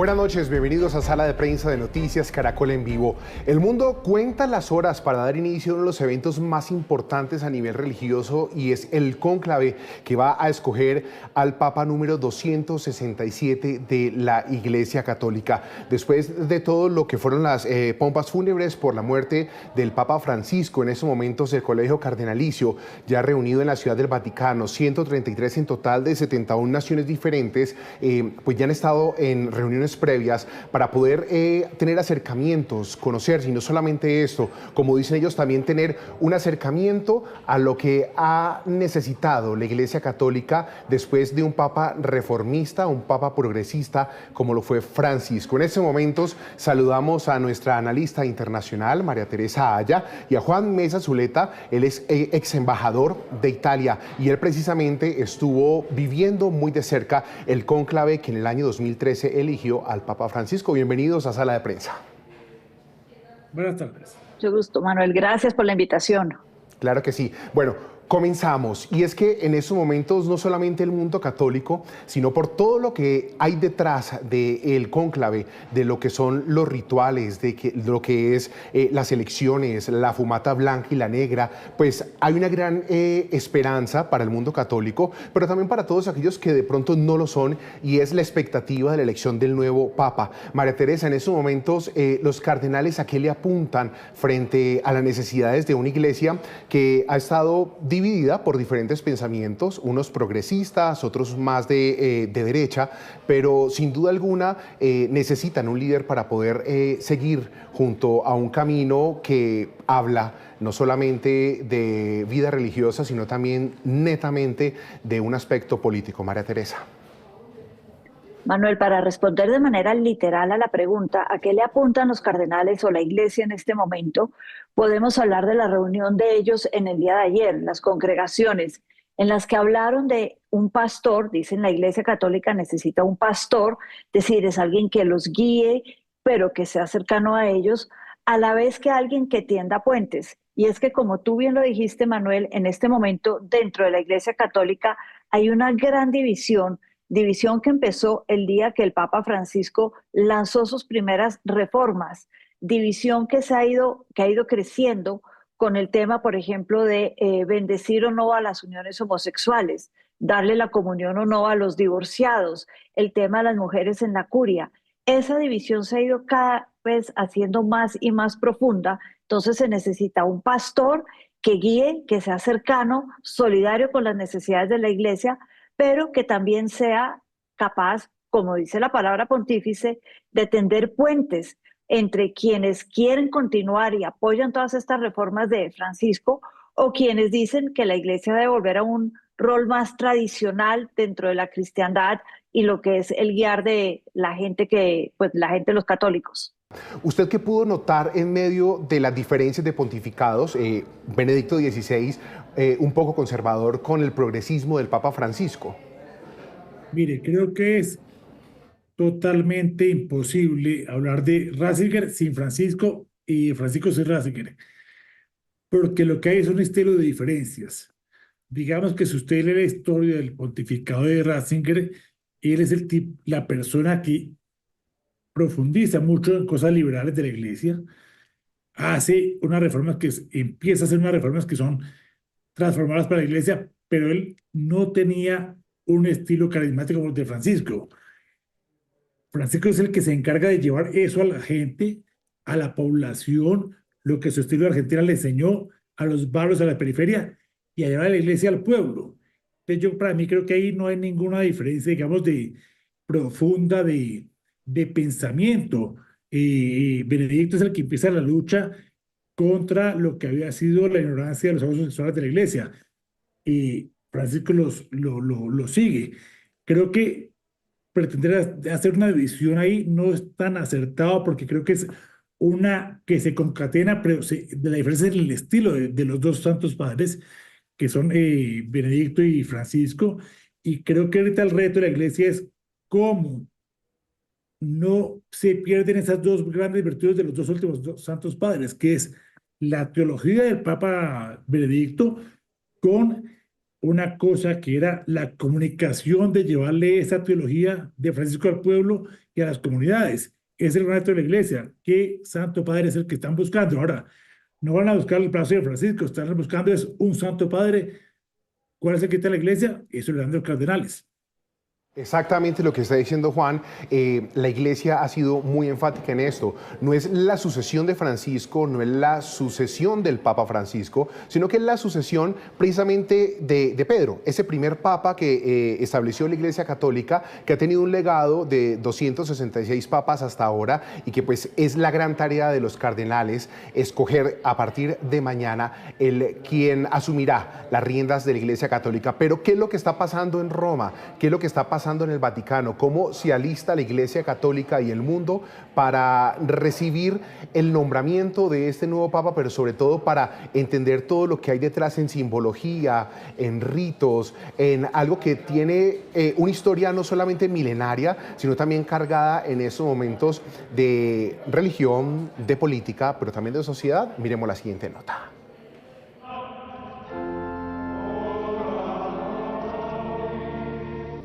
Buenas noches, bienvenidos a Sala de Prensa de Noticias Caracol en Vivo. El mundo cuenta las horas para dar inicio a uno de los eventos más importantes a nivel religioso y es el cónclave que va a escoger al Papa número 267 de la Iglesia Católica. Después de todo lo que fueron las pompas fúnebres por la muerte del Papa Francisco, en estos momentos el Colegio Cardenalicio ya reunido en la Ciudad del Vaticano, 133 en total de 71 naciones diferentes, pues ya han estado en reuniones previas para poder tener acercamientos, conocerse, y no solamente esto, como dicen ellos, también tener un acercamiento a lo que ha necesitado la Iglesia Católica después de un Papa reformista, un Papa progresista como lo fue Francisco. En estos momentos saludamos a nuestra analista internacional, María Teresa Aya, y a Juan Mesa Zuleta. Él es ex embajador de Italia y él precisamente estuvo viviendo muy de cerca el cónclave que en el año 2013 eligió al Papa Francisco. Bienvenidos a Sala de Prensa. Buenas tardes. Mucho gusto, Manuel. Gracias por la invitación. Claro que sí. Bueno, comenzamos. Y es que en estos momentos no solamente el mundo católico, sino por todo lo que hay detrás del cónclave, de lo que son los rituales, de lo que es las elecciones, la fumata blanca y la negra, pues hay una gran esperanza para el mundo católico, pero también para todos aquellos que de pronto no lo son, y es la expectativa de la elección del nuevo Papa. María Teresa, en estos momentos los cardenales, ¿a qué le apuntan frente a las necesidades de una iglesia que ha estado dividida por diferentes pensamientos, unos progresistas, otros más de derecha, pero sin duda alguna necesitan un líder para poder seguir junto a un camino que habla no solamente de vida religiosa, sino también netamente de un aspecto político? María Teresa. Manuel, para responder de manera literal a la pregunta, ¿a qué le apuntan los cardenales o la iglesia en este momento? Podemos hablar de la reunión de ellos en el día de ayer, las congregaciones, en las que hablaron de un pastor. Dicen la Iglesia Católica necesita un pastor, es decir, es alguien que los guíe, pero que sea cercano a ellos, a la vez que alguien que tienda puentes. Y es que, como tú bien lo dijiste, Manuel, en este momento dentro de la Iglesia Católica hay una gran división que empezó el día que el Papa Francisco lanzó sus primeras reformas, división que ha ido creciendo con el tema, por ejemplo, de bendecir o no a las uniones homosexuales, darle la comunión o no a los divorciados, el tema de las mujeres en la curia. Esa división se ha ido cada vez haciendo más y más profunda, entonces se necesita un pastor que guíe, que sea cercano, solidario con las necesidades de la iglesia, pero que también sea capaz, como dice la palabra pontífice, de tender puentes entre quienes quieren continuar y apoyan todas estas reformas de Francisco o quienes dicen que la iglesia debe volver a un rol más tradicional dentro de la cristiandad y lo que es el guiar de la gente la gente de los católicos. ¿Usted qué pudo notar en medio de las diferencias de pontificados? Benedicto XVI, un poco conservador con el progresismo del Papa Francisco. Mire, creo que es totalmente imposible hablar de Ratzinger sin Francisco y Francisco sin Ratzinger, porque lo que hay es un estilo de diferencias. Digamos que si usted lee la historia del pontificado de Ratzinger, él es la persona que profundiza mucho en cosas liberales de la iglesia, hace unas reformas empieza a hacer unas reformas que son transformadas para la iglesia, pero él no tenía un estilo carismático como el de Francisco. Francisco es el que se encarga de llevar eso a la gente, a la población, lo que su estilo de Argentina le enseñó a los barrios, a la periferia, y a llevar a la iglesia al pueblo. Entonces yo para mí creo que ahí no hay ninguna diferencia, digamos, de profunda de pensamiento. Benedicto es el que empieza la lucha contra lo que había sido la ignorancia de los abusos sexuales de la iglesia. Y Francisco lo sigue. Creo que pretender hacer una división ahí no es tan acertado porque creo que es una que se concatena, pero de la diferencia en el estilo de los dos santos padres, que son Benedicto y Francisco, y creo que ahorita el reto de la iglesia es cómo no se pierden esas dos grandes virtudes de los dos últimos santos padres, que es la teología del Papa Benedicto con una cosa que era la comunicación de llevarle esa teología de Francisco al pueblo y a las comunidades. Es el reto de la iglesia. ¿Qué Santo Padre es el que están buscando? Ahora, no van a buscar el plazo de Francisco, están buscando es un Santo Padre. ¿Cuál es el que está en la iglesia? Eso le dan los cardenales. Exactamente lo que está diciendo Juan. La iglesia ha sido muy enfática en esto. No es la sucesión de Francisco, no es la sucesión del Papa Francisco, sino que es la sucesión precisamente de Pedro, ese primer papa que estableció la iglesia católica, que ha tenido un legado de 266 papas hasta ahora y que pues es la gran tarea de los cardenales, escoger a partir de mañana quien asumirá las riendas de la iglesia católica. Pero ¿qué es lo que está pasando en Roma? ¿Qué es lo que está pasando en el Vaticano? ¿Cómo se alista la Iglesia Católica y el mundo para recibir el nombramiento de este nuevo Papa, pero sobre todo para entender todo lo que hay detrás en simbología, en ritos, en algo que tiene una historia no solamente milenaria, sino también cargada en estos momentos de religión, de política, pero también de sociedad? Miremos la siguiente nota.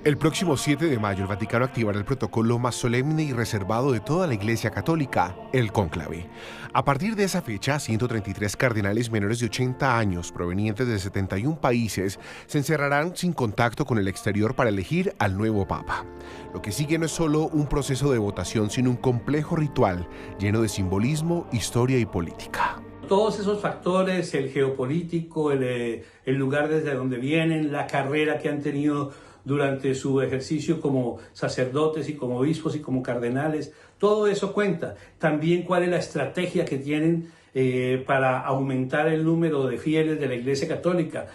El próximo 7 de mayo el Vaticano activará el protocolo más solemne y reservado de toda la Iglesia Católica, el cónclave. A partir de esa fecha, 133 cardenales menores de 80 años provenientes de 71 países se encerrarán sin contacto con el exterior para elegir al nuevo Papa. Lo que sigue no es solo un proceso de votación, sino un complejo ritual lleno de simbolismo, historia y política. Todos esos factores, el geopolítico, el lugar desde donde vienen, la carrera que han tenido durante su ejercicio como sacerdotes y como obispos y como cardenales, todo eso cuenta. También cuál es la estrategia que tienen para aumentar el número de fieles de la Iglesia Católica.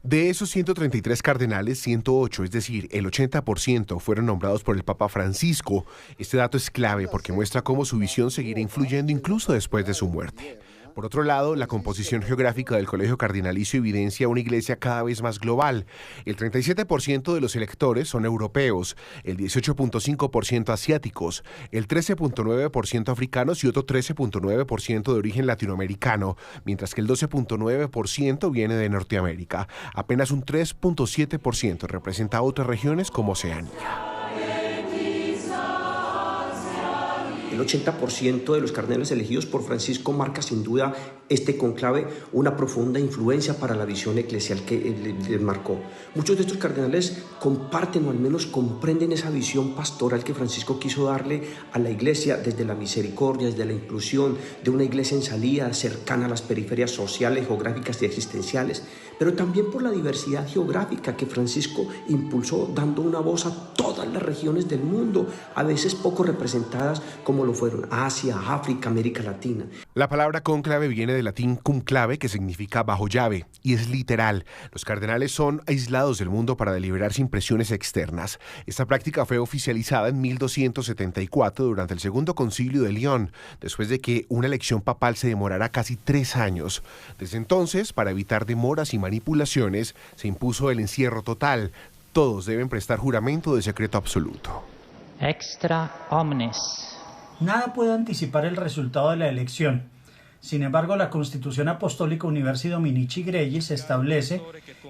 De esos 133 cardenales, 108, es decir, el 80%, fueron nombrados por el Papa Francisco. Este dato es clave porque muestra cómo su visión seguirá influyendo incluso después de su muerte. Por otro lado, la composición geográfica del Colegio Cardinalicio evidencia una iglesia cada vez más global. El 37% de los electores son europeos, el 18.5% asiáticos, el 13.9% africanos y otro 13.9% de origen latinoamericano, mientras que el 12.9% viene de Norteamérica. Apenas un 3.7% representa a otras regiones como Oceanía. El 80% de los cardenales elegidos por Francisco marca sin duda este conclave una profunda influencia para la visión eclesial que les marcó. Muchos de estos cardenales comparten o al menos comprenden esa visión pastoral que Francisco quiso darle a la iglesia desde la misericordia, desde la inclusión, de una iglesia en salida, cercana a las periferias sociales, geográficas y existenciales, pero también por la diversidad geográfica que Francisco impulsó, dando una voz a todas las regiones del mundo, a veces poco representadas como lo fueron Asia, África, América Latina. La palabra cónclave viene del latín cum clave, que significa bajo llave, y es literal. Los cardenales son aislados del mundo para deliberar sin presiones externas. Esta práctica fue oficializada en 1274 durante el Segundo Concilio de León, después de que una elección papal se demorara casi 3 años. Desde entonces, para evitar demoras y manipulaciones, se impuso el encierro total. Todos deben prestar juramento de secreto absoluto. Extra omnes. Nada puede anticipar el resultado de la elección. Sin embargo, la Constitución Apostólica Universi Dominici Gregis establece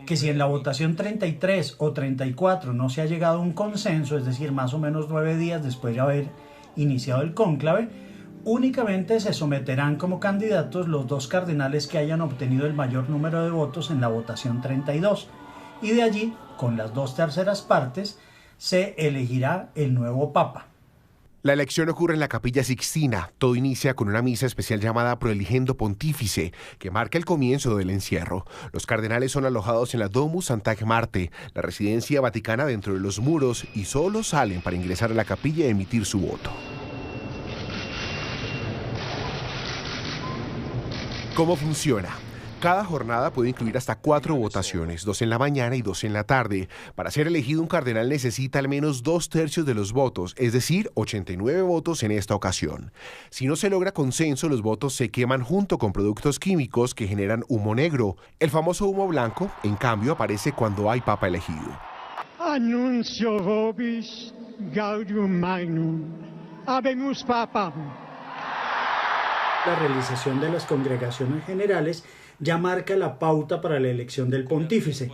que si en la votación 33 o 34 no se ha llegado a un consenso, es decir, más o menos 9 días después de haber iniciado el cónclave, únicamente se someterán como candidatos los 2 cardenales que hayan obtenido el mayor número de votos en la votación 32, y de allí, con las 2/3 partes, se elegirá el nuevo Papa. La elección ocurre en la Capilla Sixtina. Todo inicia con una misa especial llamada Proeligendo Pontífice, que marca el comienzo del encierro. Los cardenales son alojados en la Domus Sanctae Marthae, la residencia vaticana dentro de los muros, y solo salen para ingresar a la capilla y emitir su voto. ¿Cómo funciona? Cada jornada puede incluir hasta 4 votaciones, 2 en la mañana y 2 en la tarde. Para ser elegido un cardenal necesita al menos 2/3 de los votos, es decir, 89 votos en esta ocasión. Si no se logra consenso, los votos se queman junto con productos químicos que generan humo negro. El famoso humo blanco, en cambio, aparece cuando hay papa elegido. Annuncio vobis gaudium magnum. Habemus papam. La realización de las congregaciones generales ya marca la pauta para la elección del pontífice.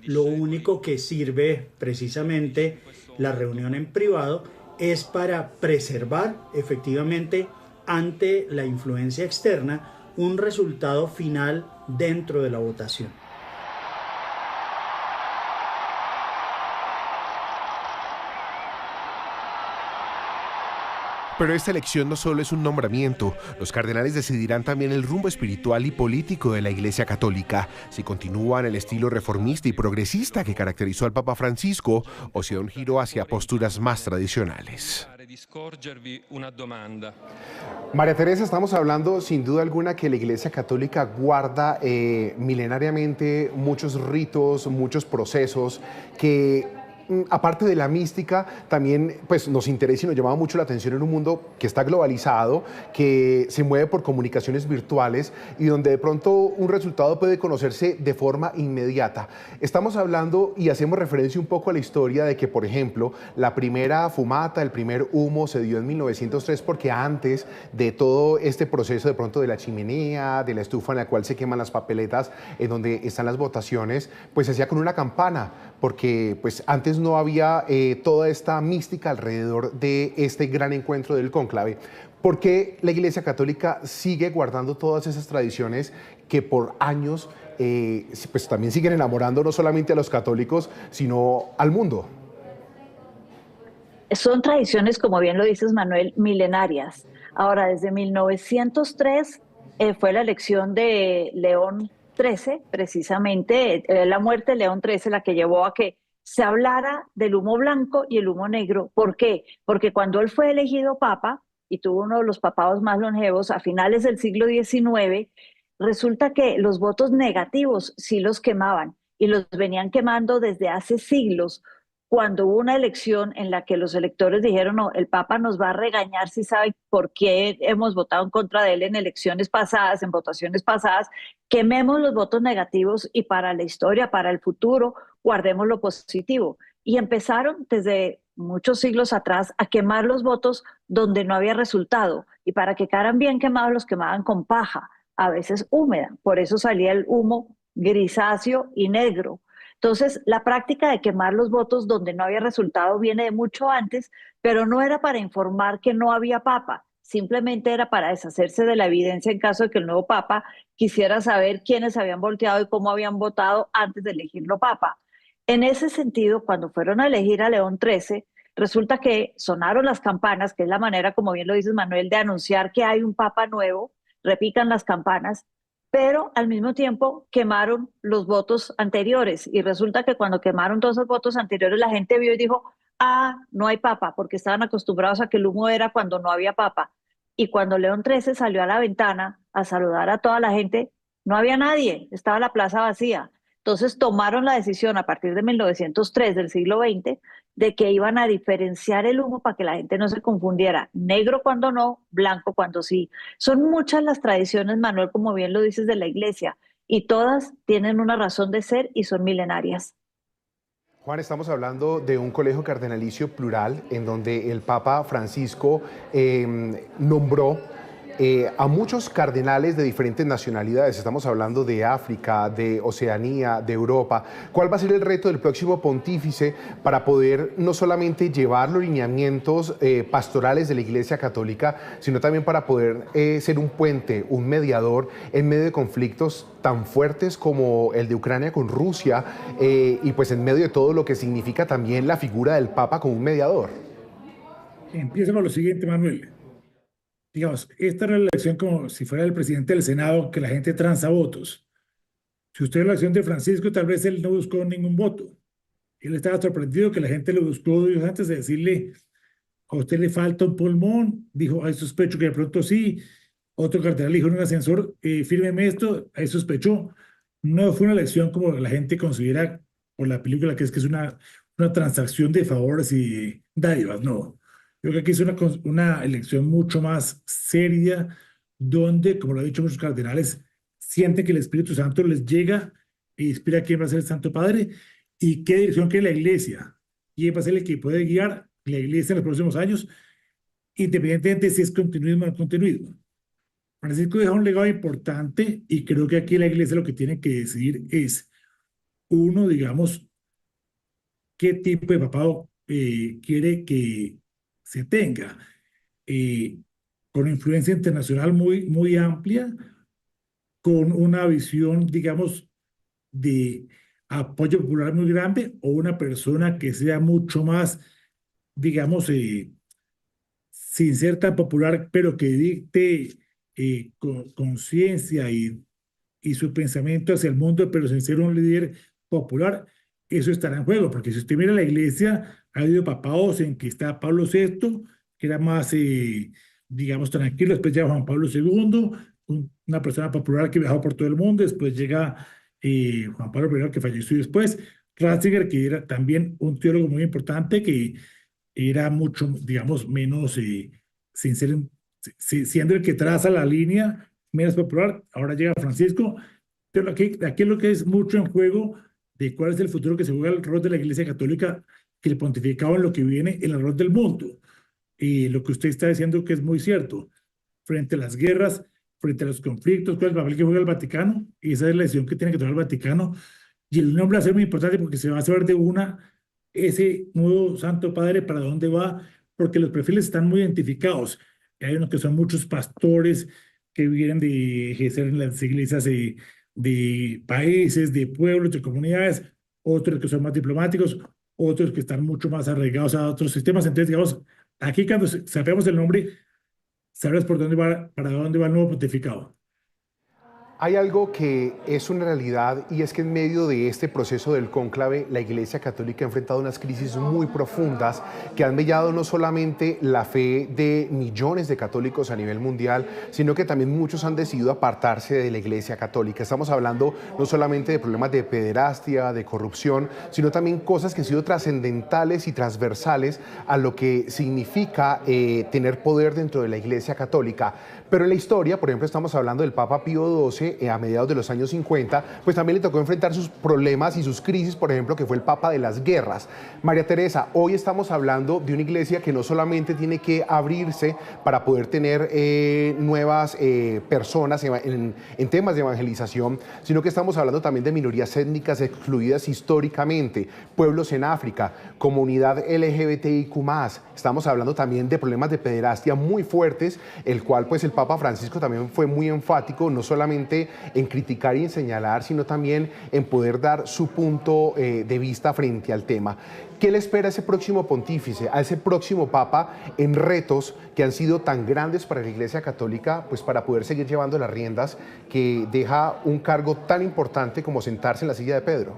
Lo único que sirve precisamente la reunión en privado es para preservar efectivamente ante la influencia externa un resultado final dentro de la votación. Pero esta elección no solo es un nombramiento, los cardenales decidirán también el rumbo espiritual y político de la Iglesia Católica, si continúan el estilo reformista y progresista que caracterizó al Papa Francisco o si da un giro hacia posturas más tradicionales. María Teresa, estamos hablando sin duda alguna que la Iglesia Católica guarda milenariamente muchos ritos, muchos procesos que, aparte de la mística, también pues, nos interesa y nos llama mucho la atención en un mundo que está globalizado, que se mueve por comunicaciones virtuales y donde de pronto un resultado puede conocerse de forma inmediata. Estamos hablando y hacemos referencia un poco a la historia de que, por ejemplo, la primera fumata, el primer humo se dio en 1903 porque antes de todo este proceso de pronto de la chimenea, de la estufa en la cual se queman las papeletas, en donde están las votaciones, pues se hacía con una campana, porque pues antes no había toda esta mística alrededor de este gran encuentro del cónclave. ¿Por qué la Iglesia Católica sigue guardando todas esas tradiciones que por años pues también siguen enamorando no solamente a los católicos, sino al mundo? Son tradiciones, como bien lo dices, Manuel, milenarias. Ahora, desde 1903 fue la elección de León XIII, precisamente, la muerte de León XIII la que llevó a que se hablara del humo blanco y el humo negro. ¿Por qué? Porque cuando él fue elegido papa, y tuvo uno de los papados más longevos a finales del siglo XIX, resulta que los votos negativos sí los quemaban, y los venían quemando desde hace siglos. Cuando hubo una elección en la que los electores dijeron, no, el Papa nos va a regañar si sabe por qué hemos votado en contra de él en elecciones pasadas, en votaciones pasadas, quememos los votos negativos y para la historia, para el futuro, guardemos lo positivo. Y empezaron desde muchos siglos atrás a quemar los votos donde no había resultado, y para que quedaran bien quemados los quemaban con paja, a veces húmeda, por eso salía el humo grisáceo y negro. Entonces, la práctica de quemar los votos donde no había resultado viene de mucho antes, pero no era para informar que no había papa, simplemente era para deshacerse de la evidencia en caso de que el nuevo papa quisiera saber quiénes habían volteado y cómo habían votado antes de elegirlo papa. En ese sentido, cuando fueron a elegir a León XIII, resulta que sonaron las campanas, que es la manera, como bien lo dices, Manuel, de anunciar que hay un papa nuevo, repican las campanas, pero al mismo tiempo quemaron los votos anteriores, y resulta que cuando quemaron todos esos votos anteriores la gente vio y dijo, ah, no hay papa, porque estaban acostumbrados a que el humo era cuando no había papa. Y cuando León XIII salió a la ventana a saludar a toda la gente, no había nadie, estaba la plaza vacía. Entonces tomaron la decisión a partir de 1903 del siglo XX de que iban a diferenciar el humo para que la gente no se confundiera, negro cuando no, blanco cuando sí. Son muchas las tradiciones, Manuel, como bien lo dices, de la Iglesia, y todas tienen una razón de ser y son milenarias. Juan, estamos hablando de un colegio cardenalicio plural en donde el Papa Francisco nombró a muchos cardenales de diferentes nacionalidades. Estamos hablando de África, de Oceanía, de Europa. ¿Cuál va a ser el reto del próximo pontífice para poder no solamente llevar los lineamientos pastorales de la Iglesia Católica, sino también para poder ser un puente, un mediador en medio de conflictos tan fuertes como el de Ucrania con Rusia y pues en medio de todo lo que significa también la figura del Papa como un mediador? Empieza con lo siguiente, Manuel. Digamos, esta era la elección como si fuera el presidente del Senado, que la gente transa votos. Si usted ve la elección de Francisco, tal vez él no buscó ningún voto. Él estaba sorprendido que la gente lo buscó días antes de decirle, a usted le falta un pulmón. Dijo, hay sospecho que de pronto sí. Otro cardenal dijo en un ascensor, fírmeme esto, ahí sospechó. No fue una elección como la gente considera por la película, que es una transacción de favores y dádivas, no. Yo creo que aquí es una elección mucho más seria, donde, como lo han dicho muchos cardenales, sienten que el Espíritu Santo les llega e inspira a quién va a ser el Santo Padre y qué dirección quiere la Iglesia. Quién va a ser el que puede guiar la Iglesia en los próximos años, independientemente de si es continuismo o no continuismo. Francisco deja un legado importante y creo que aquí la iglesia lo que tiene que decidir es, uno, digamos, qué tipo de papado quiere que se tenga, eh, con influencia internacional muy amplia, con una visión, digamos, de apoyo popular muy grande, o una persona que sea mucho más, digamos, sin ser tan popular, pero que dicte conciencia y su pensamiento hacia el mundo, pero sin ser un líder popular, eso estará en juego, porque si usted mira la iglesia, ha habido papados en que está Pablo VI, que era más, digamos, tranquilo, después llega Juan Pablo II, una persona popular que viajó por todo el mundo, después llega Juan Pablo I, que falleció después, Ratzinger, que era también un teólogo muy importante, que era mucho, digamos, menos, sin ser, siendo el que traza la línea menos popular. Ahora llega Francisco, pero aquí lo que es mucho en juego de cuál es el futuro que se juega el rol de la Iglesia Católica, que el pontificado en lo que viene en el rol del mundo. Y lo que usted está diciendo que es muy cierto, frente a las guerras, frente a los conflictos, cuál es el papel que juega el Vaticano, y esa es la decisión que tiene que tomar el Vaticano, y el nombre va a ser muy importante porque se va a saber de una ese nuevo Santo Padre para dónde va, porque los perfiles están muy identificados. Hay unos que son muchos pastores que vienen de ejercer en las iglesias de países, de pueblos, de comunidades, otros que son más diplomáticos, otros que están mucho más arraigados a otros sistemas. Entonces, digamos, aquí cuando sabemos el nombre, sabrás por dónde va, para dónde va el nuevo pontificado. Hay algo que es una realidad y es que en medio de este proceso del cónclave la Iglesia Católica ha enfrentado unas crisis muy profundas que han mellado no solamente la fe de millones de católicos a nivel mundial, sino que también muchos han decidido apartarse de la Iglesia Católica. Estamos hablando no solamente de problemas de pederastia, de corrupción, sino también cosas que han sido trascendentales y transversales a lo que significa tener poder dentro de la Iglesia Católica. Pero en la historia, por ejemplo, estamos hablando del Papa Pío XII, a mediados de los años 50, pues también le tocó enfrentar sus problemas y sus crisis, por ejemplo, que fue el Papa de las guerras. María Teresa, hoy estamos hablando de una iglesia que no solamente tiene que abrirse para poder tener nuevas personas en temas de evangelización, sino que estamos hablando también de minorías étnicas excluidas históricamente, pueblos en África, comunidad LGBTIQ+. Estamos hablando también de problemas de pederastia muy fuertes, el cual pues el Papa Francisco también fue muy enfático, no solamente en criticar y en señalar, sino también en poder dar su punto de vista frente al tema. ¿Qué le espera a ese próximo pontífice, a ese próximo Papa en retos que han sido tan grandes para la Iglesia Católica, pues para poder seguir llevando las riendas, que deja un cargo tan importante como sentarse en la silla de Pedro?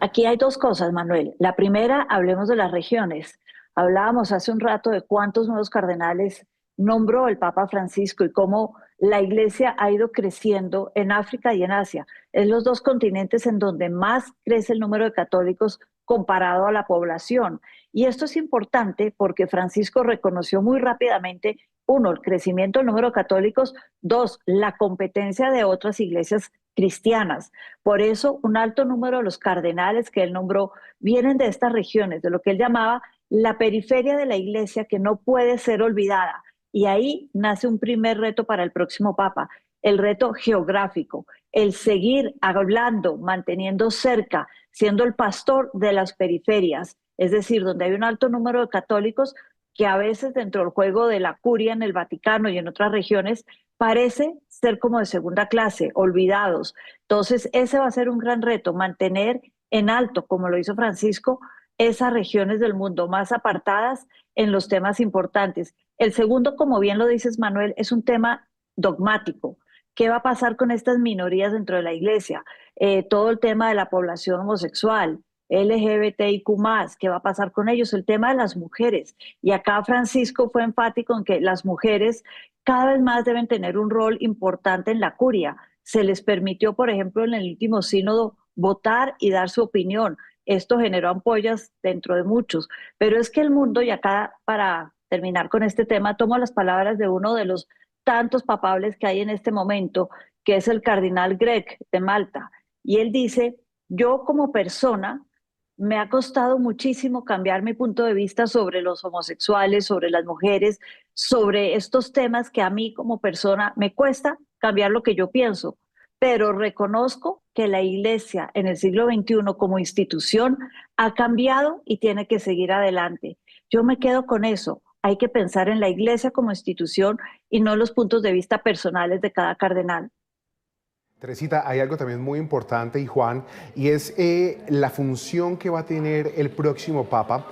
Aquí hay dos cosas, Manuel. La primera, hablemos de las regiones. Hablábamos hace un rato de cuántos nuevos cardenales nombró el Papa Francisco y cómo la Iglesia ha ido creciendo en África y en Asia. Es los dos continentes en donde más crece el número de católicos comparado a la población. Y esto es importante porque Francisco reconoció muy rápidamente, uno, el crecimiento del número de católicos, dos, la competencia de otras iglesias cristianas. Por eso, un alto número de los cardenales que él nombró vienen de estas regiones, de lo que él llamaba la periferia de la iglesia, que no puede ser olvidada. Y ahí nace un primer reto para el próximo Papa, el reto geográfico, el seguir hablando, manteniendo cerca, siendo el pastor de las periferias, es decir, donde hay un alto número de católicos que a veces dentro del juego de la curia en el Vaticano y en otras regiones parece ser como de segunda clase, olvidados. Entonces, ese va a ser un gran reto, mantener en alto, como lo hizo Francisco, esas regiones del mundo más apartadas en los temas importantes. El segundo, como bien lo dices, Manuel, es un tema dogmático. ¿Qué va a pasar con estas minorías dentro de la iglesia? Todo el tema de la población homosexual, LGBTIQ+, ¿qué va a pasar con ellos? El tema de las mujeres. Y acá Francisco fue enfático en que las mujeres cada vez más deben tener un rol importante en la curia. Se les permitió, por ejemplo, en el último sínodo votar y dar su opinión. Esto generó ampollas dentro de muchos. Pero es que el mundo, y acá para terminar con este tema, tomo las palabras de uno de los tantos papables que hay en este momento, que es el cardenal Grech de Malta. Y él dice, yo como persona me ha costado muchísimo cambiar mi punto de vista sobre los homosexuales, sobre las mujeres, sobre estos temas que a mí como persona me cuesta cambiar lo que yo pienso, pero reconozco que la Iglesia en el siglo XXI como institución ha cambiado y tiene que seguir adelante. Yo me quedo con eso. Hay que pensar en la Iglesia como institución y no los puntos de vista personales de cada cardenal. Teresita, hay algo también muy importante, y Juan, y es la función que va a tener el próximo Papa.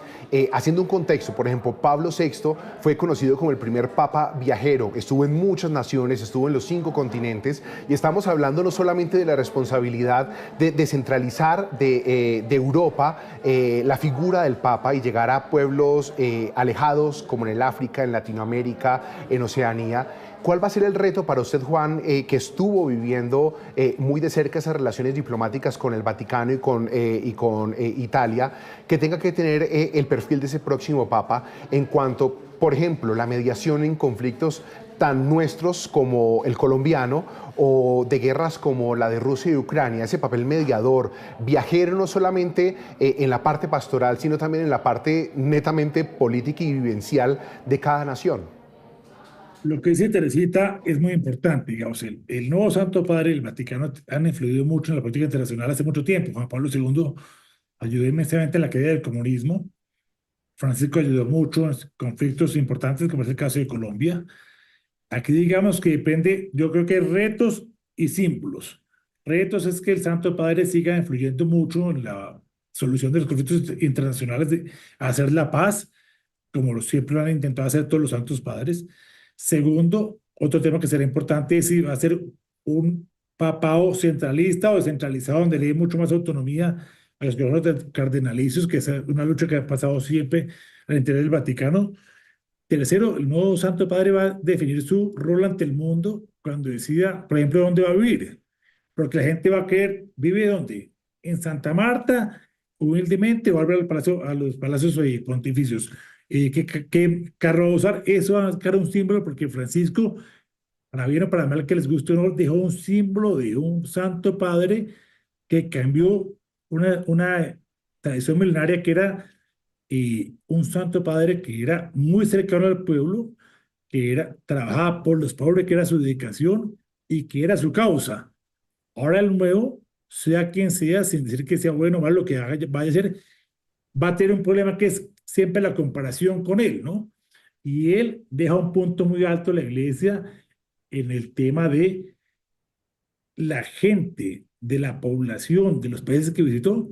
Haciendo un contexto, por ejemplo, Pablo VI fue conocido como el primer Papa viajero, estuvo en muchas naciones, estuvo en los 5 continentes, y estamos hablando no solamente de la responsabilidad de descentralizar de Europa la figura del Papa y llegar a pueblos alejados como en el África, en Latinoamérica, en Oceanía. ¿Cuál va a ser el reto para usted, Juan, que estuvo viviendo muy de cerca esas relaciones diplomáticas con el Vaticano y con Italia, que tenga que tener el perfil de ese próximo Papa en cuanto, por ejemplo, la mediación en conflictos tan nuestros como el colombiano o de guerras como la de Rusia y Ucrania, ese papel mediador, viajero no solamente en la parte pastoral, sino también en la parte netamente política y vivencial de cada nación? Lo que dice Teresita es muy importante, digamos, el nuevo Santo Padre y el Vaticano han influido mucho en la política internacional hace mucho tiempo. Juan Pablo II ayudó inmensamente en la caída del comunismo. Francisco ayudó mucho en conflictos importantes, como es el caso de Colombia. Aquí digamos que depende, yo creo que hay retos y símbolos. Retos es que el Santo Padre siga influyendo mucho en la solución de los conflictos internacionales, de hacer la paz, como siempre lo han intentado hacer todos los santos padres. Segundo, otro tema que será importante es si va a ser un papado centralista o descentralizado, donde le dé mucho más autonomía a los gobiernos cardenalicios, que es una lucha que ha pasado siempre al interior del Vaticano. Tercero, el nuevo Santo Padre va a definir su rol ante el mundo cuando decida, por ejemplo, dónde va a vivir. Porque la gente va a querer, ¿vive dónde? En Santa Marta, humildemente, o al palacio, a los palacios pontificios. ¿Qué carro va a usar? Eso va a marcar un símbolo, porque Francisco, para bien o para mal que les guste o no, dejó un símbolo de un Santo Padre que cambió una tradición milenaria que era un Santo Padre que era muy cercano al pueblo, que trabajaba por los pobres, que era su dedicación y que era su causa. Ahora el nuevo, sea quien sea, sin decir que sea bueno o malo lo que vaya a hacer, va a tener un problema que es siempre la comparación con él, ¿no? Y él deja un punto muy alto la iglesia en el tema de la gente, de la población, de los países que visitó,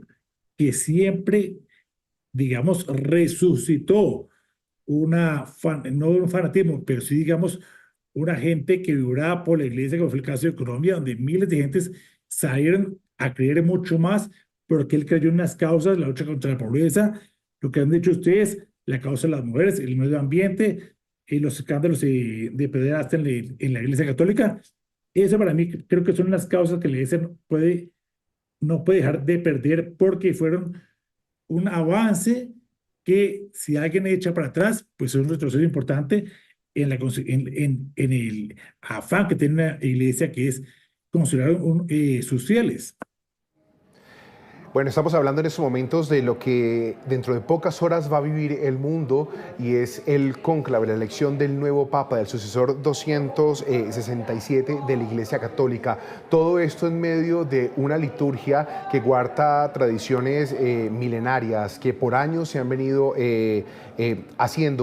que siempre, digamos, resucitó no un fanatismo, pero sí, digamos, una gente que vibraba por la iglesia, como fue el caso de Colombia, donde miles de gentes salieron a creer mucho más, porque él creyó en las causas, la lucha contra la pobreza, lo que han dicho ustedes, la causa de las mujeres, el medio ambiente, y los escándalos de pederastia en la iglesia católica. Eso para mí creo que son las causas que la iglesia no puede dejar de perder, porque fueron un avance que si alguien echa para atrás, pues es un retroceso importante en el afán que tiene una iglesia, que es considerar sus fieles. Bueno, estamos hablando en estos momentos de lo que dentro de pocas horas va a vivir el mundo, y es el cónclave, la elección del nuevo Papa, del sucesor 267 de la Iglesia Católica. Todo esto en medio de una liturgia que guarda tradiciones milenarias que por años se han venido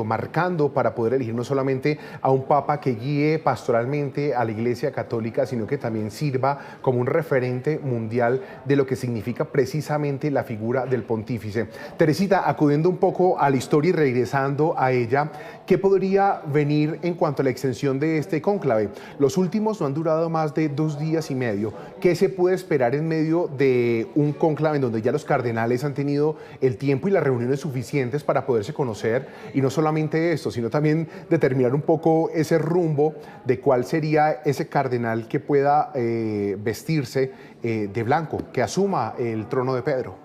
marcando para poder elegir no solamente a un Papa que guíe pastoralmente a la Iglesia Católica, sino que también sirva como un referente mundial de lo que significa precisamente la figura del pontífice. Teresita, acudiendo un poco a la historia y regresando a ella, ¿qué podría venir en cuanto a la extensión de este cónclave? Los últimos no han durado más de 2 días y medio. ¿Qué se puede esperar en medio de un cónclave en donde ya los cardenales han tenido el tiempo y las reuniones suficientes para poderse conocer? Y no solamente esto, sino también determinar un poco ese rumbo de cuál sería ese cardenal que pueda vestirse de blanco, que asuma el trono de Pedro.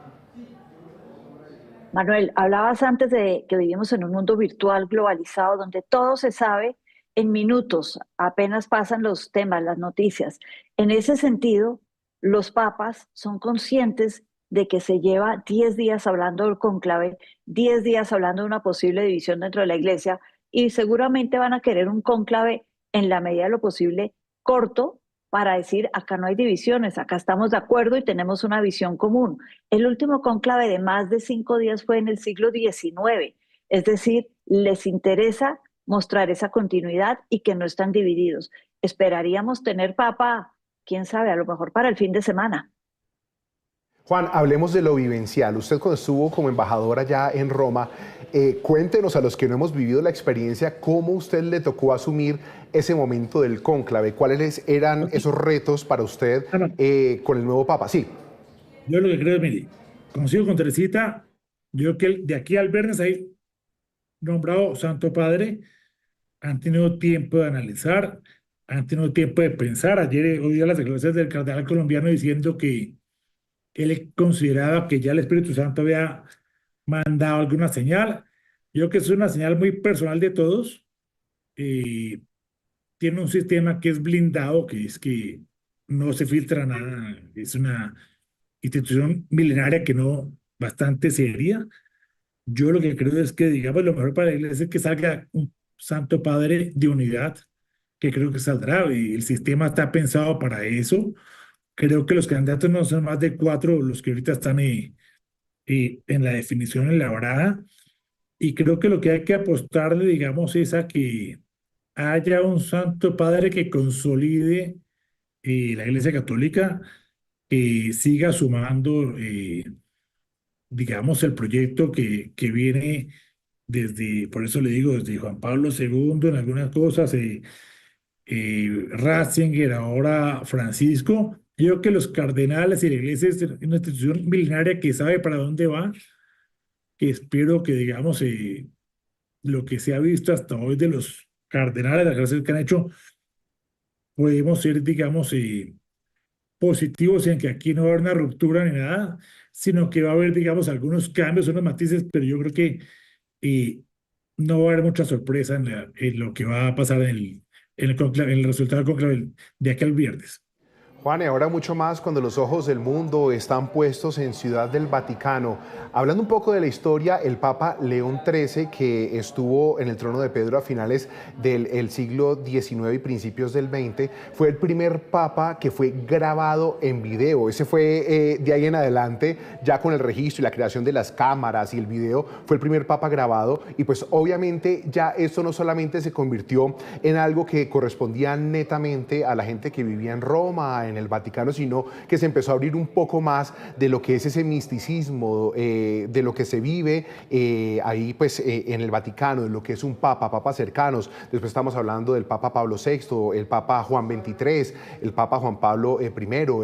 Manuel, hablabas antes de que vivimos en un mundo virtual globalizado donde todo se sabe en minutos, apenas pasan los temas, las noticias. En ese sentido, los papas son conscientes de que se lleva 10 días hablando del cónclave, 10 días hablando de una posible división dentro de la iglesia y seguramente van a querer un cónclave en la medida de lo posible corto para decir, acá no hay divisiones, acá estamos de acuerdo y tenemos una visión común. El último cónclave de más de 5 días fue en el siglo XIX, es decir, les interesa mostrar esa continuidad y que no están divididos. Esperaríamos tener papa, quién sabe, a lo mejor para el fin de semana. Juan, hablemos de lo vivencial. Usted cuando estuvo como embajadora allá en Roma, cuéntenos a los que no hemos vivido la experiencia, cómo usted le tocó asumir ese momento del cónclave, cuáles eran esos retos para usted con el nuevo Papa. Sí. Yo lo que creo, mire, consigo con Teresita, yo que de aquí al viernes hay nombrado Santo Padre, han tenido tiempo de analizar, han tenido tiempo de pensar. Ayer oí las declaraciones del cardenal colombiano diciendo que él consideraba que ya el Espíritu Santo había mandado alguna señal. Yo creo que es una señal muy personal de todos. Tiene un sistema que es blindado, que es que no se filtra nada. Es una institución milenaria que no, bastante seria. Yo lo que creo es que, digamos, lo mejor para la iglesia es que salga un Santo Padre de unidad, que creo que saldrá, y el sistema está pensado para eso. Creo que los candidatos no son más de 4 los que ahorita están en la definición elaborada, y creo que lo que hay que apostarle, digamos, es a que haya un Santo Padre que consolide la Iglesia Católica, que siga sumando, digamos, el proyecto que viene desde, por eso le digo, desde Juan Pablo II en algunas cosas, Ratzinger, ahora Francisco. Yo creo que los cardenales y la iglesia es una institución milenaria que sabe para dónde va, que espero que, digamos, lo que se ha visto hasta hoy de los cardenales, las gracias que han hecho, podemos ser, digamos, positivos en que aquí no va a haber una ruptura ni nada, sino que va a haber, digamos, algunos cambios, unos matices, pero yo creo que no va a haber mucha sorpresa en lo que va a pasar en el resultado del conclave de aquel viernes. Juan, y ahora mucho más cuando los ojos del mundo están puestos en Ciudad del Vaticano. Hablando un poco de la historia, el Papa León XIII, que estuvo en el trono de Pedro a finales del siglo XIX y principios del XX, fue el primer Papa que fue grabado en video. Ese fue de ahí en adelante, ya con el registro y la creación de las cámaras y el video, fue el primer Papa grabado. Y pues obviamente ya esto no solamente se convirtió en algo que correspondía netamente a la gente que vivía en Roma, en el Vaticano, sino que se empezó a abrir un poco más de lo que es ese misticismo, de lo que se vive ahí pues en el Vaticano, de lo que es un papa, papas cercanos. Después estamos hablando del Papa Pablo VI, el Papa Juan XXIII, el Papa Juan Pablo I,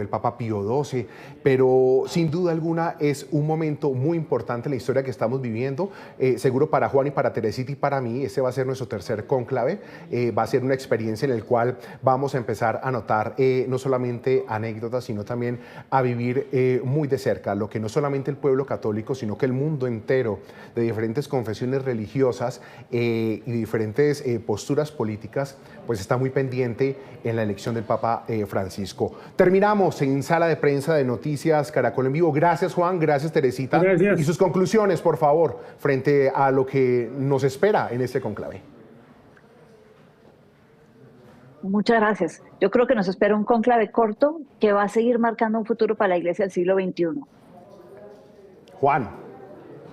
el Papa Pío XII, pero sin duda alguna es un momento muy importante en la historia que estamos viviendo. Seguro para Juan y para Teresita y para mí, ese va a ser nuestro tercer cónclave, va a ser una experiencia en la cual vamos a empezar a notar no solamente anécdotas, sino también a vivir muy de cerca lo que no solamente el pueblo católico, sino que el mundo entero, de diferentes confesiones religiosas y diferentes posturas políticas, pues está muy pendiente en la elección del Papa Francisco. Terminamos en Sala de Prensa de Noticias Caracol en Vivo. Gracias, Juan, gracias, Teresita. Gracias. Y sus conclusiones, por favor, frente a lo que nos espera en este conclave. Muchas gracias. Yo creo que nos espera un cónclave corto que va a seguir marcando un futuro para la iglesia del siglo XXI. Juan.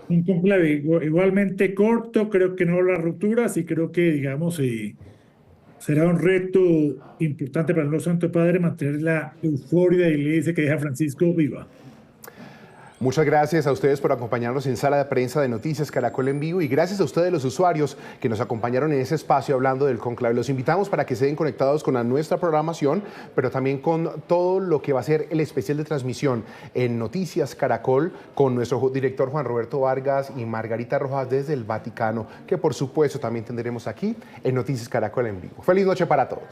Un cónclave igualmente corto, creo que no habrá rupturas y creo que, digamos, será un reto importante para el Santo Padre mantener la euforia de la iglesia que deja Francisco viva. Muchas gracias a ustedes por acompañarnos en Sala de Prensa de Noticias Caracol en Vivo y gracias a ustedes los usuarios que nos acompañaron en ese espacio hablando del conclave. Los invitamos para que se den conectados con nuestra programación, pero también con todo lo que va a ser el especial de transmisión en Noticias Caracol con nuestro director Juan Roberto Vargas y Margarita Rojas desde el Vaticano, que por supuesto también tendremos aquí en Noticias Caracol en Vivo. Feliz noche para todos.